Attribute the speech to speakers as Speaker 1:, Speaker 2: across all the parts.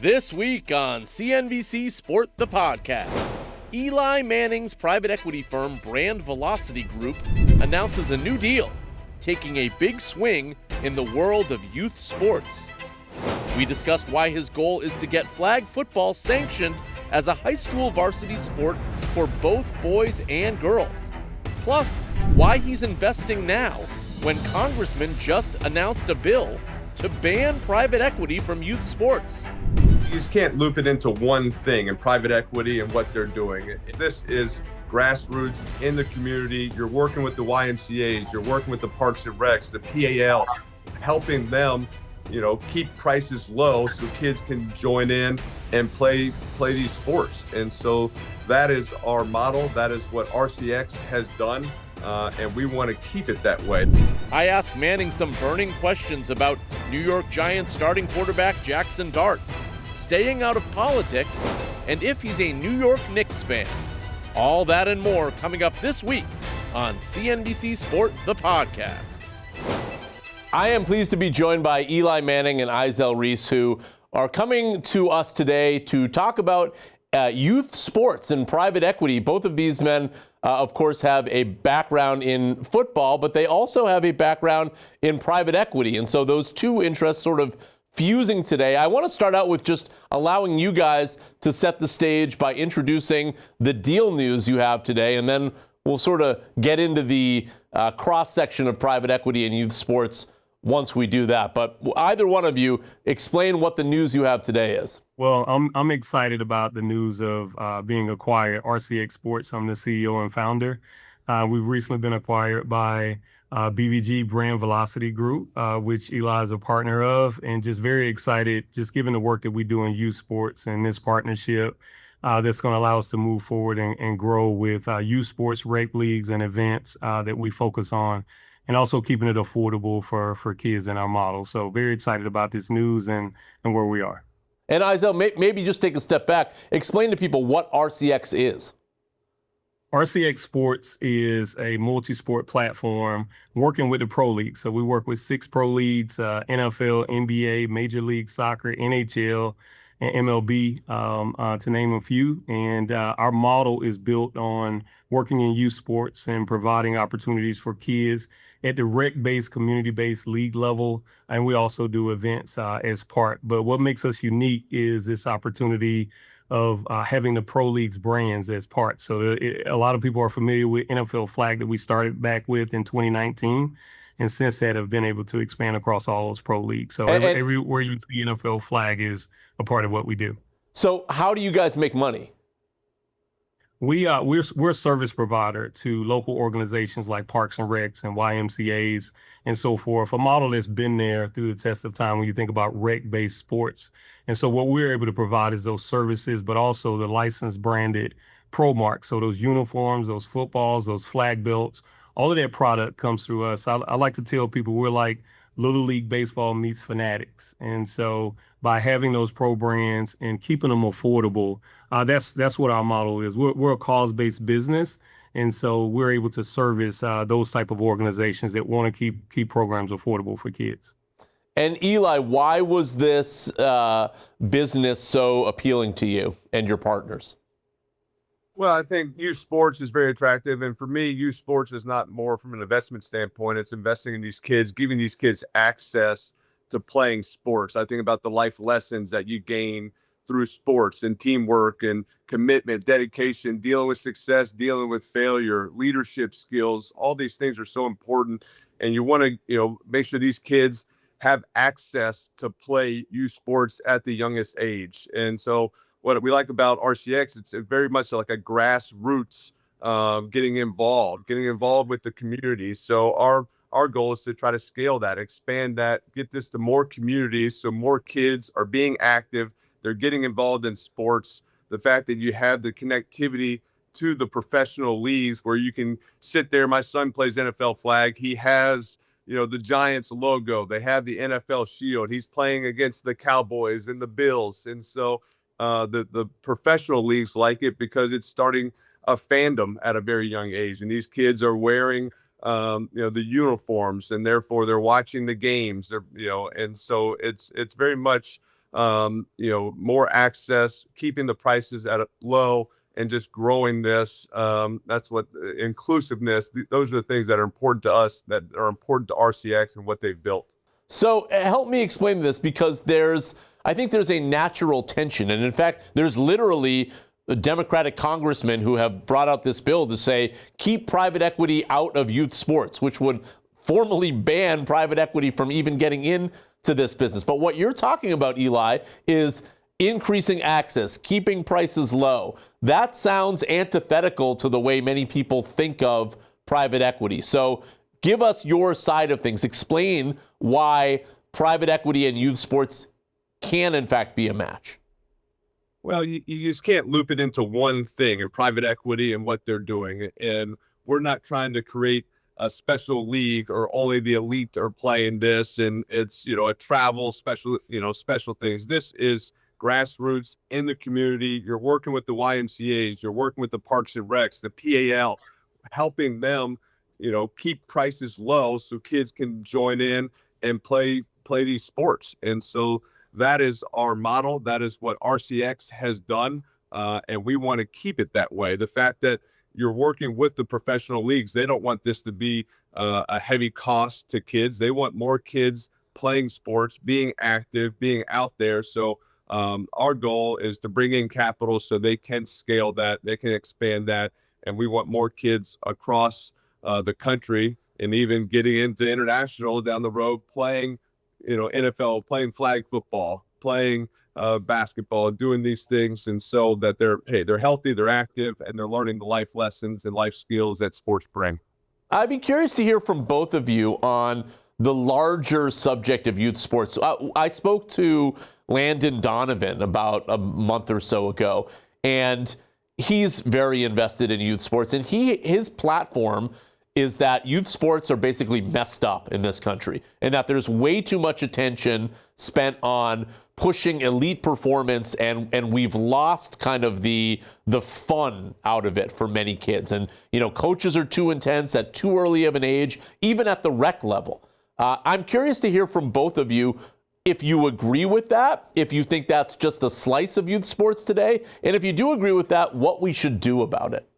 Speaker 1: This week on CNBC Sport, the podcast, Eli Manning's private equity firm Brand Velocity Group announces a new deal, taking a big swing in the world of youth sports. We discussed why his goal is to get flag football sanctioned as a high school varsity sport for both boys and girls. Plus, why he's investing now when congressmen just announced a bill to ban private equity from youth sports.
Speaker 2: You just can't loop it into one thing and private equity and what they're doing. This is grassroots in the community. You're working with the YMCAs, you're working with the Parks and Recs, the PAL, helping them, keep prices low so kids can join in and play these sports. And so that is our model. That is what RCX has done. And we want to keep it that way.
Speaker 1: I asked Manning some burning questions about New York Giants starting quarterback Jaxson Dart, staying out of politics, and if he's a New York Knicks fan. All that and more coming up this week on CNBC Sport, the podcast. I am pleased to be joined by Eli Manning and Izell Reese, who are coming to us today to talk about youth sports and private equity. Both of these men, of course, have a background in football, but they also have a background in private equity. And so those two interests sort of fusing today. I want to start out with just allowing you guys to set the stage by introducing the deal news you have today, and then we'll sort of get into the cross-section of private equity and youth sports once we do that. But either one of you, explain what the news you have today is.
Speaker 3: Well, I'm excited about the news of being acquired. RCX Sports, I'm the CEO and founder. We've recently been acquired by BVG Brand Velocity Group, which Eli is a partner of, and just very excited, just given the work that we do in youth sports and this partnership that's going to allow us to move forward and grow with youth sports, rec leagues, and events that we focus on, and also keeping it affordable for kids in our model. So very excited about this news and where we are.
Speaker 1: And Izell, maybe just take a step back. Explain to people what RCX is.
Speaker 3: RCX Sports is a multi-sport platform working with the pro leagues. So we work with 6 pro leagues, NFL, NBA, Major League Soccer, NHL, and MLB, to name a few. And our model is built on working in youth sports and providing opportunities for kids at the rec-based, community-based league level. And we also do events as part. But what makes us unique is this opportunity of having the pro leagues brands as part. So a lot of people are familiar with NFL Flag that we started back with in 2019. And since that have been able to expand across all those pro leagues. So everywhere you see NFL Flag is a part of what we do.
Speaker 1: So how do you guys make money?
Speaker 3: We're a service provider to local organizations like Parks and Recs and YMCAs and so forth, a model that's been there through the test of time when you think about rec-based sports. And so what we're able to provide is those services, but also the licensed branded pro marks. So those uniforms, those footballs, those flag belts, all of that product comes through us. I like to tell people we're like Little League Baseball meets Fanatics. And so by having those pro brands and keeping them affordable, that's what our model is. We're a cause-based business. And so we're able to service those type of organizations that want to keep programs affordable for kids.
Speaker 1: And Eli, why was this business so appealing to you and your partners?
Speaker 2: Well, I think youth sports is very attractive. And for me, youth sports is not more from an investment standpoint. It's investing in these kids, giving these kids access to playing sports. I think about the life lessons that you gain through sports and teamwork and commitment, dedication, dealing with success, dealing with failure, leadership skills. All these things are so important. And you want to, make sure these kids have access to play youth sports at the youngest age. And so what we like about RCX, it's very much like a grassroots getting involved with the community. So our goal is to try to scale that, expand that, get this to more communities so more kids are being active, they're getting involved in sports. The fact that you have the connectivity to the professional leagues where you can sit there. My son plays NFL Flag. He has, the Giants logo. They have the NFL shield. He's playing against the Cowboys and the Bills. And so the professional leagues like it because it's starting a fandom at a very young age. And these kids are wearing, the uniforms, and therefore they're watching the games. And so it's very much more access, keeping the prices at a low, and just growing this. That's what inclusiveness. Those are the things that are important to us, that are important to RCX and what they've built.
Speaker 1: So help me explain this, because I think there's a natural tension. And in fact, there's literally Democratic congressmen who have brought out this bill to say, keep private equity out of youth sports, which would formally ban private equity from even getting into this business. But what you're talking about, Eli, is increasing access, keeping prices low. That sounds antithetical to the way many people think of private equity. So give us your side of things. Explain why private equity and youth sports can, in fact, be a match.
Speaker 2: Well, you just can't loop it into one thing, and private equity and what they're doing. And we're not trying to create a special league or only the elite are playing this, and it's, a travel special things. This is grassroots in the community. You're working with the YMCAs, you're working with the Parks and Recs, the PAL, helping them, keep prices low so kids can join in and play these sports. And so that is our model. That is what RCX has done. And we want to keep it that way. The fact that you're working with the professional leagues, they don't want this to be a heavy cost to kids. They want more kids playing sports, being active, being out there. So our goal is to bring in capital so they can scale that, they can expand that. And we want more kids across the country, and even getting into international down the road, playing, NFL, playing flag football, playing basketball, doing these things. And so that they're healthy, they're active, and they're learning the life lessons and life skills that sports bring.
Speaker 1: I'd be curious to hear from both of you on the larger subject of youth sports. I spoke to Landon Donovan about a month or so ago, and he's very invested in youth sports. And his platform is that youth sports are basically messed up in this country, and that there's way too much attention spent on pushing elite performance, and we've lost kind of the fun out of it for many kids. And, coaches are too intense at too early of an age, even at the rec level. I'm curious to hear from both of you if you agree with that, if you think that's just a slice of youth sports today, and if you do agree with that, what we should do about it.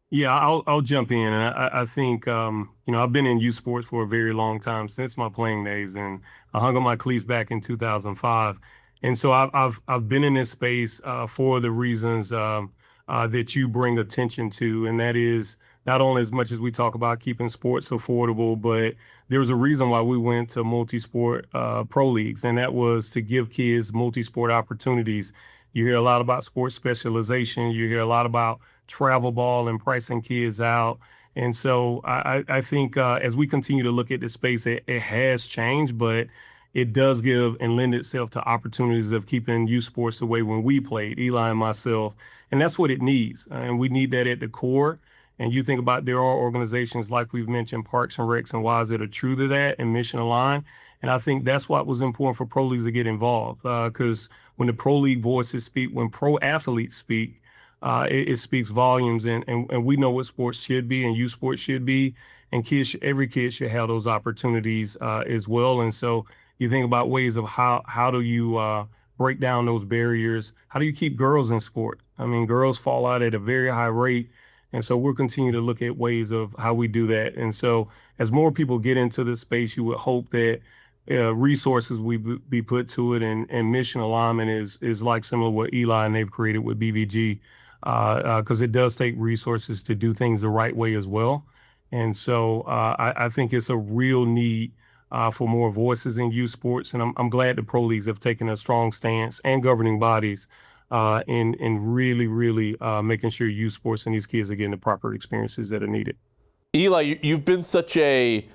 Speaker 3: Yeah, I'll jump in. And I think, I've been in youth sports for a very long time, since my playing days, and I hung on my cleats back in 2005. And so I've been in this space for the reasons that you bring attention to, and that is not only as much as we talk about keeping sports affordable, but there's a reason why we went to multi-sport pro leagues, and that was to give kids multi-sport opportunities. You hear a lot about sports specialization. You hear a lot about travel ball and pricing kids out. And so I think as we continue to look at this space, it has changed, but it does give and lend itself to opportunities of keeping youth sports the way when we played, Eli and myself. And that's what it needs. And we need that at the core. And you think about, there are organizations like we've mentioned, Parks and Recs and Wise, that are true to that and mission aligned. And I think that's what was important for pro leagues to get involved, because when the pro league voices speak, when pro athletes speak, it speaks volumes, and we know what sports should be and youth sports should be, and every kid should have those opportunities as well. And so you think about ways of how do you break down those barriers? How do you keep girls in sport? I mean, girls fall out at a very high rate, and so we'll continue to look at ways of how we do that. And so as more people get into this space, you would hope that resources we be put to it, and mission alignment is like similar to what Eli and they've created with BVG. Because it does take resources to do things the right way as well. And so I think it's a real need for more voices in youth sports. And I'm glad the pro leagues have taken a strong stance, and governing bodies in really making sure youth sports and these kids are getting the proper experiences that are needed.
Speaker 1: Eli, you've been such a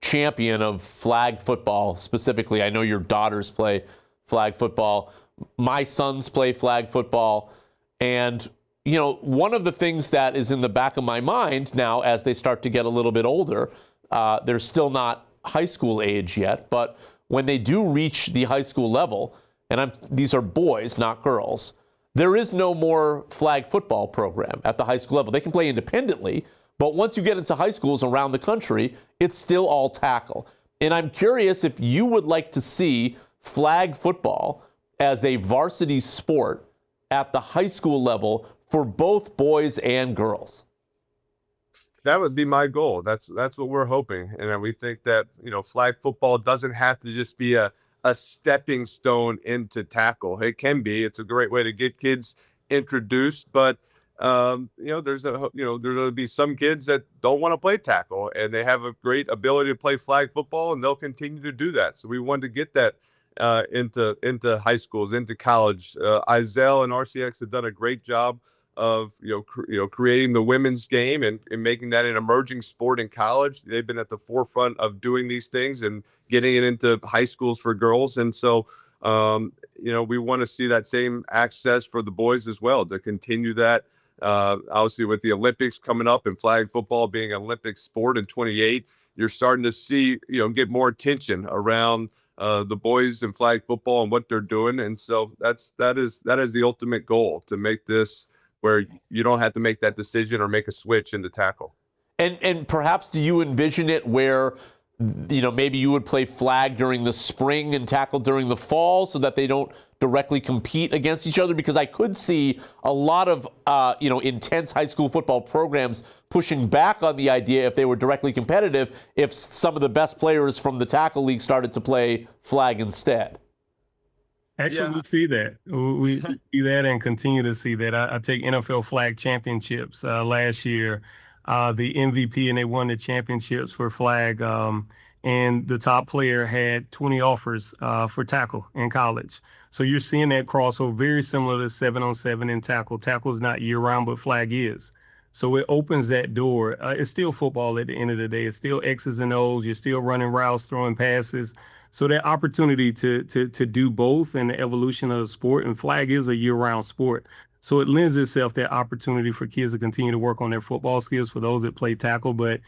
Speaker 1: champion of flag football specifically. I know your daughters play flag football. My sons play flag football. And one of the things that is in the back of my mind now, as they start to get a little bit older, they're still not high school age yet, but when they do reach the high school level, and these are boys, not girls, there is no more flag football program at the high school level. They can play independently, but once you get into high schools around the country, it's still all tackle. And I'm curious if you would like to see flag football as a varsity sport at the high school level for both boys and girls?
Speaker 2: That would be my goal. That's what we're hoping. And we think that, flag football doesn't have to just be a stepping stone into tackle. It can be. It's a great way to get kids introduced, but there'll be some kids that don't want to play tackle and they have a great ability to play flag football and they'll continue to do that. So we wanted to get that into high schools, into college. Izell and RCX have done a great job of creating the women's game and making that an emerging sport in college. They've been at the forefront of doing these things and getting it into high schools for girls. And so we want to see that same access for the boys as well, to continue that. Obviously, with the Olympics coming up and flag football being an Olympic sport in 28, you're starting to see, get more attention around the boys in flag football and what they're doing. And so that is the ultimate goal, to make this where you don't have to make that decision or make a switch into tackle.
Speaker 1: And perhaps do you envision it where, maybe you would play flag during the spring and tackle during the fall so that they don't directly compete against each other? Because I could see a lot of, intense high school football programs pushing back on the idea, if they were directly competitive, if some of the best players from the tackle league started to play flag instead.
Speaker 3: Actually, we see that. We see that and continue to see that. I take NFL flag championships last year, the MVP, and they won the championships for flag. And the top player had 20 offers for tackle in college. So you're seeing that crossover, very similar to 7-on-7 in tackle. Tackle is not year-round, but flag is. So it opens that door. It's still football at the end of the day. It's still X's and O's. You're still running routes, throwing passes. So that opportunity to do both and the evolution of the sport, and flag is a year-round sport. So it lends itself that opportunity for kids to continue to work on their football skills for those that play tackle. But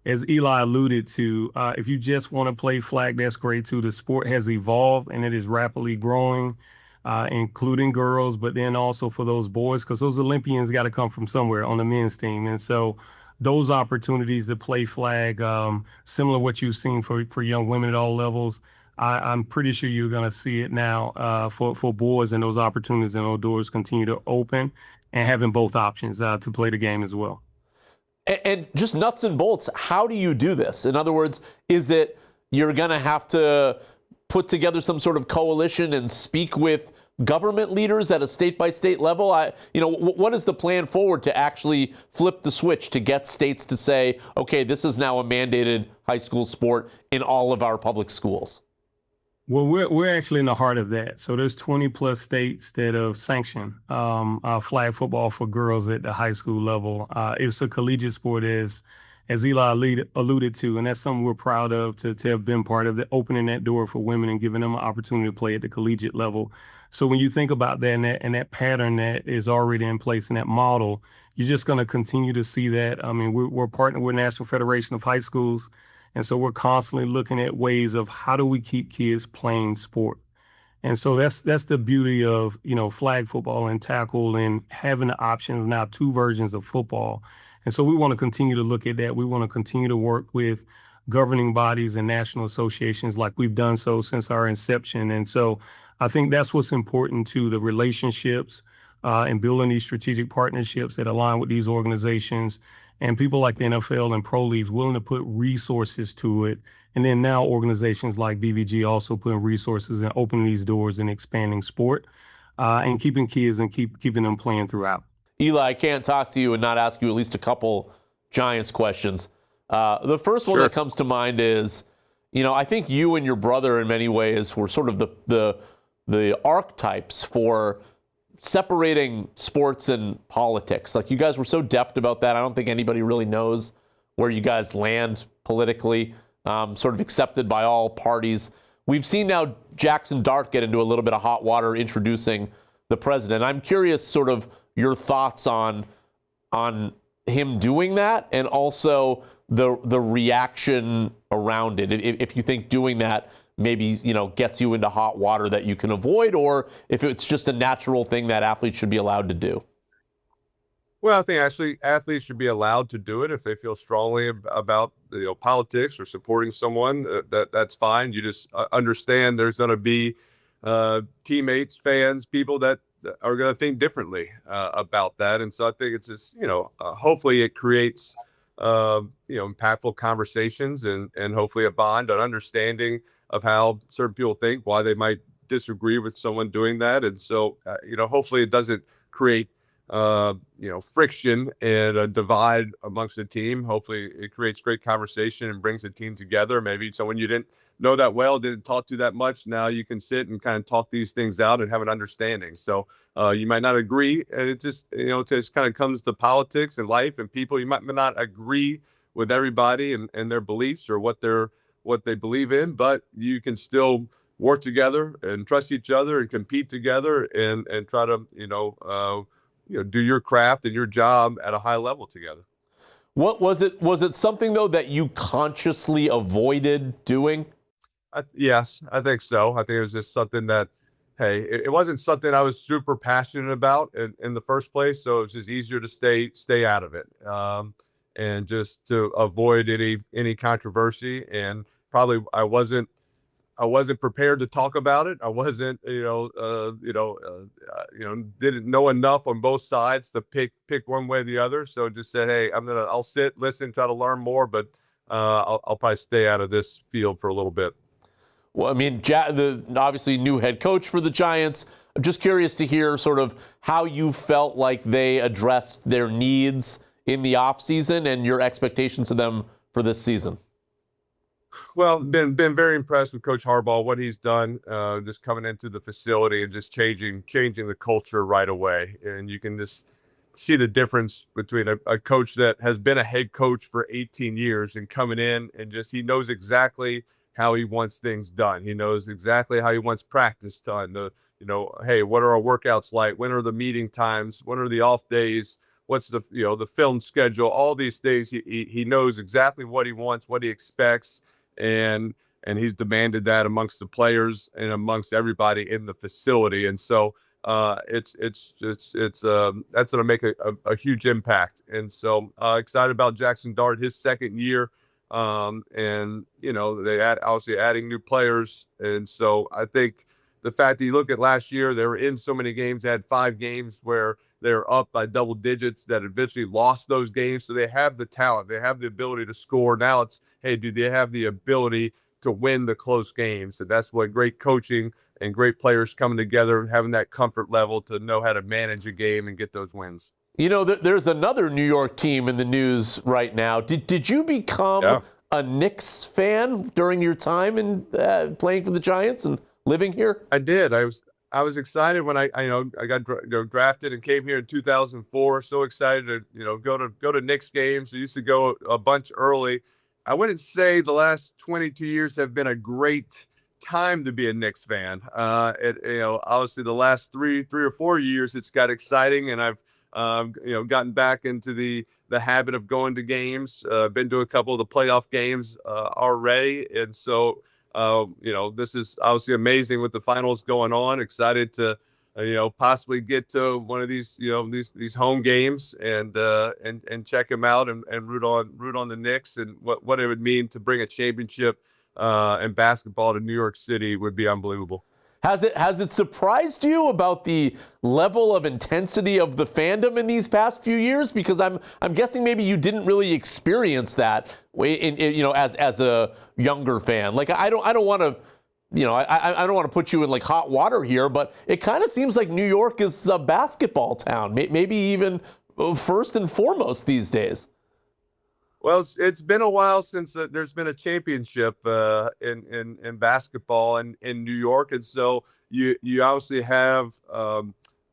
Speaker 3: as Eli alluded to, if you just want to play flag, that's great too. The sport has evolved and it is rapidly growing, including girls, but then also for those boys, because those Olympians got to come from somewhere on the men's team. And so those opportunities to play flag, similar to what you've seen for young women at all levels, I'm pretty sure you're going to see it now for boys, and those opportunities and those doors continue to open, and having both options to play the game as well.
Speaker 1: And just nuts and bolts, how do you do this? In other words, is it you're going to have to put together some sort of coalition and speak with government leaders at a state-by-state level? What is the plan forward to actually flip the switch to get states to say, okay, this is now a mandated high school sport in all of our public schools?
Speaker 3: Well, we're actually in the heart of that. So there's 20 plus states that have sanctioned flag football for girls at the high school level. It's a collegiate sport, as Eli alluded to, and that's something we're proud of to have been part of, opening that door for women and giving them an opportunity to play at the collegiate level. So when you think about that and that pattern that is already in place in that model, you're just going to continue to see that. I mean, we're partnered with National Federation of High Schools. And so we're constantly looking at ways of how do we keep kids playing sport. And so that's the beauty of, flag football and tackle and having the option of now two versions of football. And so we want to continue to look at that. We want to continue to work with governing bodies and national associations like we've done so since our inception. And so I think that's what's important to the relationships and building these strategic partnerships that align with these organizations. And people like the NFL and pro leagues willing to put resources to it. And then now organizations like BVG also putting resources and opening these doors and expanding sport and keeping kids and keeping them playing throughout.
Speaker 1: Eli, I can't talk to you and not ask you at least a couple Giants questions. The first one that comes to mind is, I think you and your brother in many ways were sort of the archetypes for separating sports and politics. Like, you guys were so deft about that. I don't think anybody really knows where you guys land politically, sort of accepted by all parties. We've seen now Jaxson Dart get into a little bit of hot water introducing the president. I'm curious sort of your thoughts on him doing that, and also the reaction around it. If you think doing that maybe, gets you into hot water that you can avoid, or if it's just a natural thing that athletes should be allowed to do.
Speaker 2: Well, I think actually athletes should be allowed to do it if they feel strongly about politics or supporting someone. That's fine. You just understand there's going to be teammates, fans, people that are going to think differently about that, and so I think it's just hopefully it creates impactful conversations and hopefully a bond, an understanding of how certain people think, why they might disagree with someone doing that, and so hopefully it doesn't create friction and a divide amongst the team. Hopefully it creates great conversation and brings the team together. Maybe someone you didn't know that well, didn't talk to that much. Now you can sit and kind of talk these things out and have an understanding. So you might not agree, and it just, it just kind of comes to politics and life and people. You might not agree with everybody and their beliefs or what they believe in, but you can still work together and trust each other and compete together and try to, do your craft and your job at a high level together.
Speaker 1: What was it? Was it something, though, that you consciously avoided doing?
Speaker 2: Yes, I think so. I think it was just something that, hey, it wasn't something I was super passionate about in the first place. So it was just easier to stay out of it and just to avoid any controversy. And probably I wasn't prepared to talk about it. I wasn't, didn't know enough on both sides to pick one way or the other. So just said, hey, I'll sit, listen, try to learn more, but I'll probably stay out of this field for a little bit.
Speaker 1: Well, I mean, the obviously new head coach for the Giants. I'm just curious to hear sort of how you felt like they addressed their needs in the offseason and your expectations of them for this season.
Speaker 2: Well, been very impressed with Coach Harbaugh, what he's done, just coming into the facility and just changing the culture right away. And you can just see the difference between a coach that has been a head coach for 18 years and coming in and just he knows exactly how he wants things done. He knows exactly how he wants practice done. Hey, what are our workouts like? When are the meeting times? When are the off days? What's the film schedule? All these things he knows exactly what he wants, what he expects. And he's demanded that amongst the players and amongst everybody in the facility. And so that's going to make a huge impact. And so excited about Jaxson Dart, his second year. And they obviously adding new players. And so I think the fact that you look at last year, they were in so many games, they had 5 games where they're up by double digits that eventually lost those games. So they have the talent, they have the ability to score. Now it's, hey, do they have the ability to win the close games? And that's what great coaching and great players coming together, having that comfort level to know how to manage a game and get those wins.
Speaker 1: There's another New York team in the news right now. Did you become a Knicks fan during your time in playing for the Giants and living here?
Speaker 2: I did. I was excited when I got drafted and came here in 2004. So excited to go to Knicks games. I used to go a bunch early. I wouldn't say the last 22 years have been a great time to be a Knicks fan. Obviously the last three or 4 years it's got exciting, and I've gotten back into the habit of going to games. Been to a couple of the playoff games already, and so this is obviously amazing with the finals going on. Excited to possibly get to one of these these home games and check them out and root on the Knicks, and what it would mean to bring a championship in basketball to New York City would be unbelievable.
Speaker 1: Has it surprised you about the level of intensity of the fandom in these past few years? Because I'm guessing maybe you didn't really experience that as a younger fan. Like I don't want to. I don't want to put you in like hot water here, but it kind of seems like New York is a basketball town, maybe even first and foremost these days.
Speaker 2: Well, it's been a while since there's been a championship in basketball in New York, and so you obviously have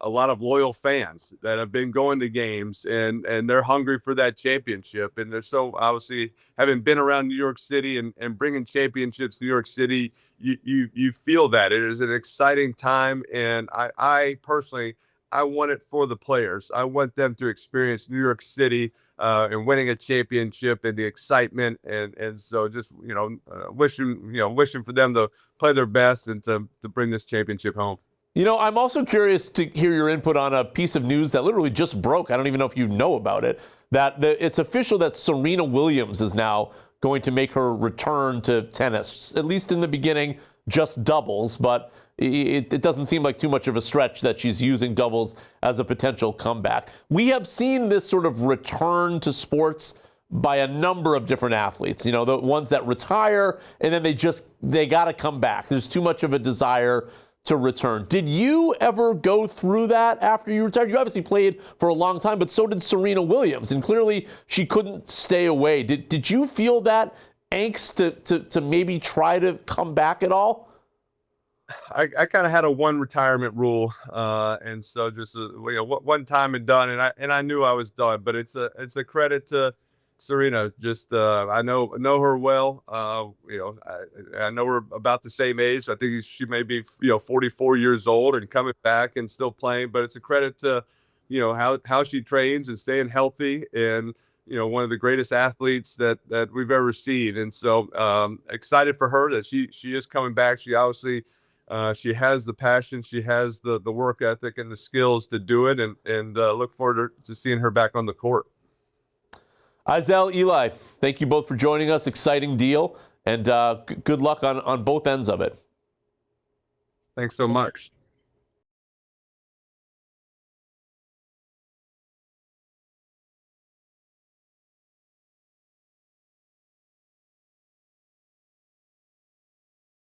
Speaker 2: a lot of loyal fans that have been going to games and they're hungry for that championship. And they're so obviously having been around New York City and bringing championships to New York City, you feel that it is an exciting time. And I personally, I want it for the players. I want them to experience New York City and winning a championship and the excitement. And so just, wishing for them to play their best and to bring this championship home.
Speaker 1: You know, I'm also curious to hear your input on a piece of news that literally just broke. I don't even know if you know about it. It's official that Serena Williams is now going to make her return to tennis, at least in the beginning, just doubles. But it doesn't seem like too much of a stretch that she's using doubles as a potential comeback. We have seen this sort of return to sports by a number of different athletes, you know, the ones that retire and then they got to come back. There's too much of a desire to return. Did you ever go through that after you retired? You obviously played for a long time, but so did Serena Williams, and clearly she couldn't stay away. Did you feel that angst to maybe try to come back at all?
Speaker 2: I kind of had a one retirement rule, and so just one time and done, and I knew I was done. But it's a credit to Serena. Just I know her well. I know we're about the same age. I think she may be 44 years old and coming back and still playing. But it's a credit to how she trains and staying healthy, and one of the greatest athletes that we've ever seen. And so excited for her that she is coming back. She obviously she has the passion, she has the work ethic and the skills to do it, and look forward to seeing her back on the court.
Speaker 1: Izell, Eli, thank you both for joining us. Exciting deal, and good luck on both ends of it.
Speaker 2: Thanks so much.